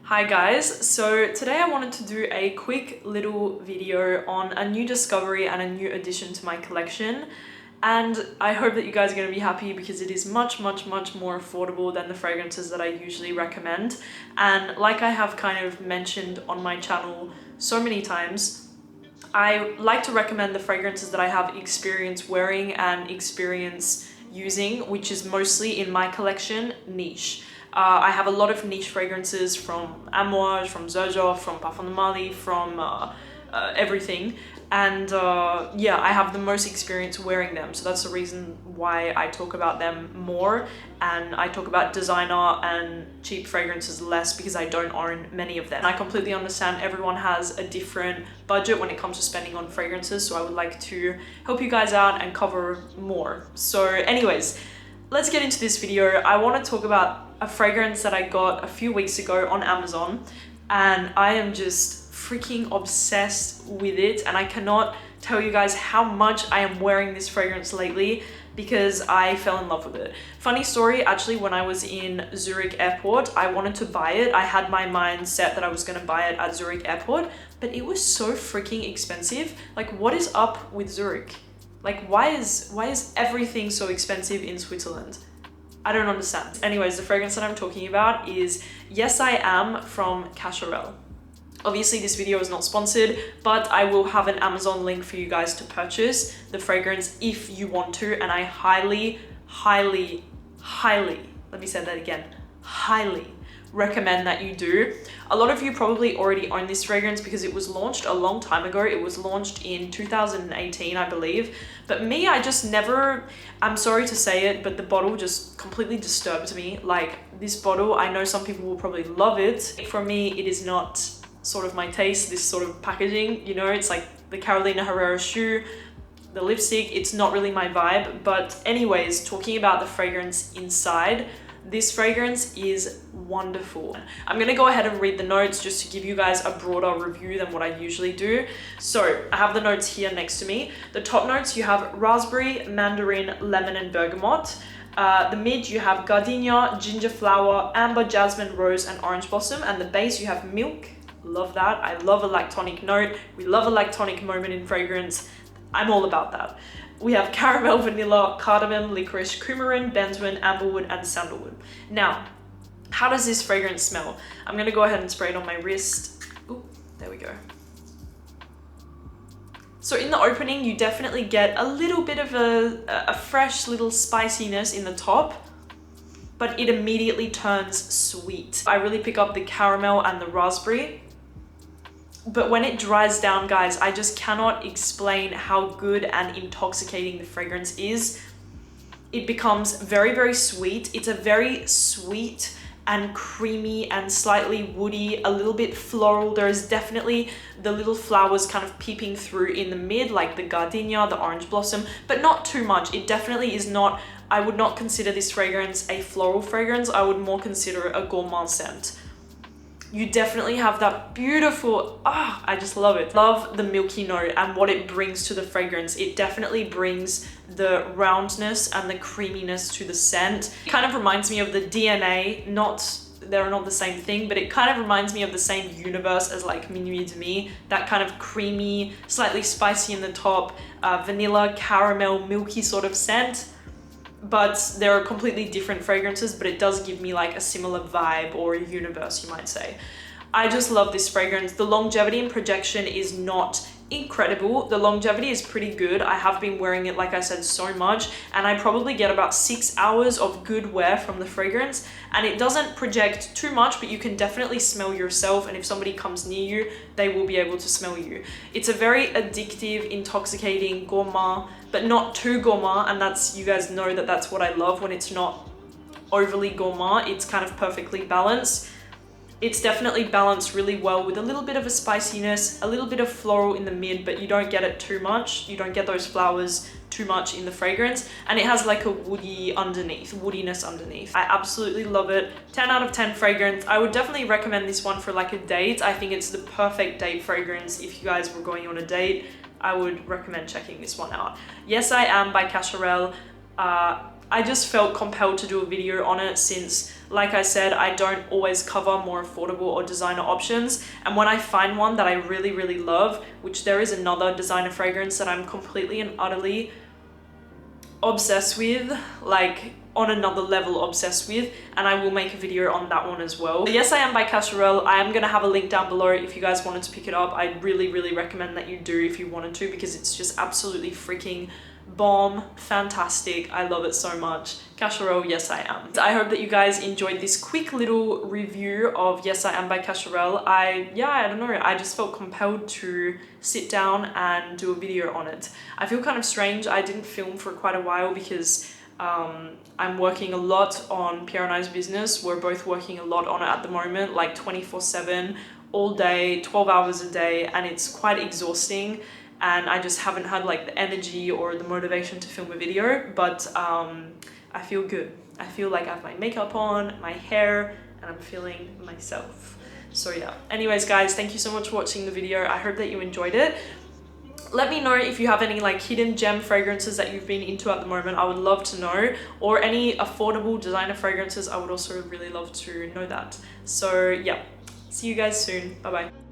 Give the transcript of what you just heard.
Hi guys, so today I wanted to do a quick little video on a new discovery and a new addition to my collection, and I hope that you guys are going to be happy because it is much more affordable than the fragrances that I usually recommend. And like I have kind of mentioned on my channel so many times, I like to recommend the fragrances that I have experience wearing and experience using, which is mostly in my collection niche. I have a lot of niche fragrances from Amouage, from Xerjoff, from Parfum de Marly, from everything. And yeah, I have the most experience wearing them. So that's the reason why I talk about them more. And I talk about designer and cheap fragrances less because I don't own many of them. I completely understand everyone has a different budget when it comes to spending on fragrances. So I would like to help you guys out and cover more. So anyways, let's get into this video. I want to talk about a fragrance that I got a few weeks ago on Amazon, and I am just freaking obsessed with it, and I cannot tell you guys how much I am wearing this fragrance lately because I fell in love with it. Funny story, actually, when I was in Zurich airport, I wanted to buy it. I had my mind set that I was going to buy it at Zurich airport, but it was so freaking expensive. Like, what is up with Zurich? Like, why is everything so expensive in Switzerland? I don't understand. Anyways, the fragrance that I'm talking about is Yes I Am from Cacharel. Obviously, this video is not sponsored, but I will have an Amazon link for you guys to purchase the fragrance if you want to, and I highly, let me say that again, highly recommend that you do. A lot of you probably already own this fragrance because it was launched a long time ago. It was launched in 2018, I believe. But me, I just never, I'm sorry to say it, but the bottle just completely disturbed me. Like, this bottle, I know some people will probably love it. For me, it is not sort of my taste, this sort of packaging, you know, it's like the Carolina Herrera shoe, the lipstick, it's not really my vibe. But anyways, talking about the fragrance inside, this fragrance is wonderful. I'm gonna go ahead and read the notes just to give you guys a broader review than what I usually do. So I have the notes here next to me. The top notes, you have raspberry, mandarin, lemon, and bergamot. The mid, you have gardenia, ginger flower, amber, jasmine, rose, and orange blossom. And the base, you have milk. Love that. I love a lactonic note. We love a lactonic moment in fragrance. I'm all about that. We have caramel, vanilla, cardamom, licorice, coumarin, benzoin, amberwood, and sandalwood. Now, how does this fragrance smell? I'm gonna go ahead and spray it on my wrist. Ooh, there we go. So in the opening, you definitely get a little bit of a fresh little spiciness in the top, but it immediately turns sweet. I really pick up the caramel and the raspberry. But when it dries down, guys, I just cannot explain how good and intoxicating the fragrance is. It becomes very sweet. It's a very sweet and creamy and slightly woody, a little bit floral. There is definitely the little flowers kind of peeping through in the mid, like the gardenia, the orange blossom, but not too much. It definitely is not, I would not consider this fragrance a floral fragrance. I would more consider it a gourmand scent. You definitely have that beautiful, I just love it. Love the milky note and what it brings to the fragrance. It definitely brings the roundness and the creaminess to the scent. It kind of reminds me of the DNA, they're not the same thing, but it kind of reminds me of the same universe as like Minuit Demi, that kind of creamy, slightly spicy in the top, vanilla, caramel, milky sort of scent. But they're completely different fragrances, but it does give me like a similar vibe or a universe, you might say. I just love this fragrance. The longevity and projection is not incredible. The longevity is pretty good. I have been wearing it, like I said, so much, and I probably get about 6 hours of good wear from the fragrance, and it doesn't project too much, but you can definitely smell yourself, and if somebody comes near you, they will be able to smell you. It's a very addictive, intoxicating gourmand, but not too gourmand, and that's, you guys know that that's what I love when it's not overly gourmand. It's kind of perfectly balanced. It's definitely balanced really well with a little bit of a spiciness, a little bit of floral in the mid, but you don't get it too much. You don't get those flowers too much in the fragrance, and it has like a woodiness underneath. I absolutely love it. 10 out of 10 fragrance. I would definitely recommend this one for like a date. I think it's the perfect date fragrance. If you guys were going on a date, I would recommend checking this one out. Yes I Am by Cacharel. I just felt compelled to do a video on it since, like I said, I don't always cover more affordable or designer options. And when I find one that I really, really love, which there is another designer fragrance that I'm completely and utterly obsessed with, like on another level obsessed with, and I will make a video on that one as well. Yes I Am by Cacharel, I am gonna have a link down below if you guys wanted to pick it up. I really, really recommend that you do if you wanted to, because it's just absolutely freaking bomb, fantastic. I love it so much. Cacharel, Yes I Am. I hope that you guys enjoyed this quick little review of Yes I Am by Cacharel. I don't know, I just felt compelled to sit down and do a video on it. I feel kind of strange, I didn't film for quite a while because I'm working a lot on Pierre and I's business. We're both working a lot on it at the moment, like 24/7, all day, 12 hours a day, and it's quite exhausting. And I just haven't had like the energy or the motivation to film a video, but I feel good. I feel like I have my makeup on, my hair, and I'm feeling myself. So yeah, anyways guys, thank you so much for watching the video. I hope that you enjoyed it. Let me know if you have any like hidden gem fragrances that you've been into at the moment. I would love to know, or any affordable designer fragrances. I would also really love to know that. So yeah, see you guys soon. Bye bye.